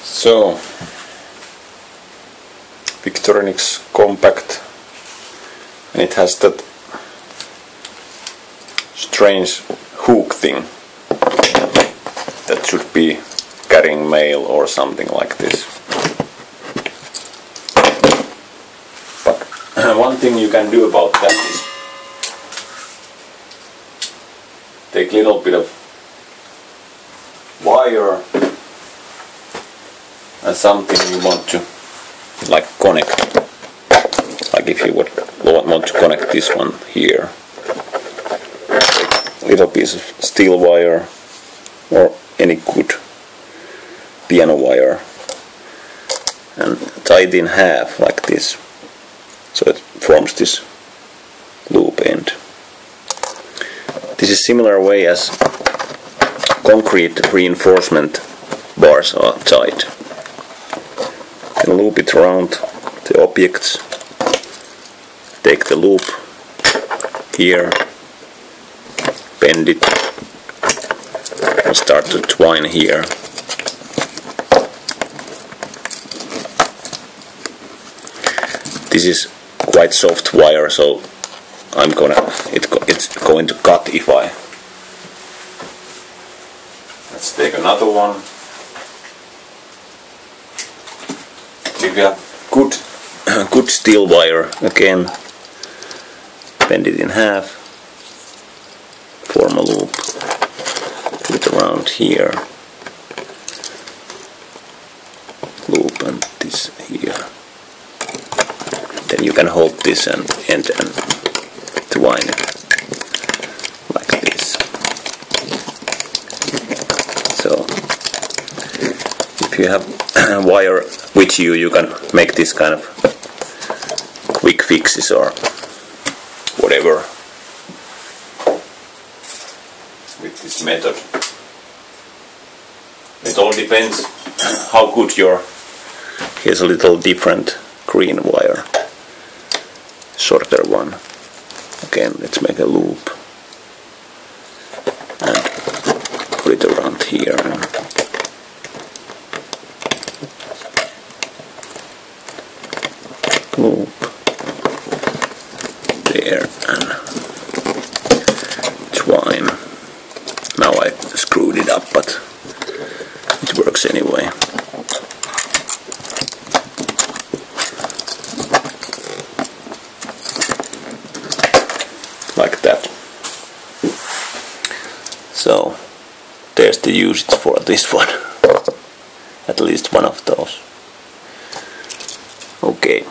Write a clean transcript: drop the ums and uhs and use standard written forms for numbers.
So, Victorinox compact, and it has that strange hook thing that should be carrying mail or something like this. But one thing you can do about that is take a little bit of wire and something you want to like connect, like if you would want to connect this one here, a little piece of steel wire or any good piano wire and tie it in half like this, so it forms this loop end. This is similar way as concrete reinforcement bars are tied. You can loop it around the objects, take the loop here, bend it and start to twine here. This is quite soft wire, so it's going to cut if I. Let's take another one. If you have good steel wire, again, bend it in half, form a loop, put it around here, loop and this here. Then you can hold this and twine it like this. So if you have wire with you, you can make this kind of quick fixes or whatever with this method. It all depends how good your. Here's a little different green wire, shorter one. Again, let's make a loop and put it around here. Loop there and twine. Now I screwed it up, but it works anyway. Like that. So there's the usage for this one. At least one of those. Okay.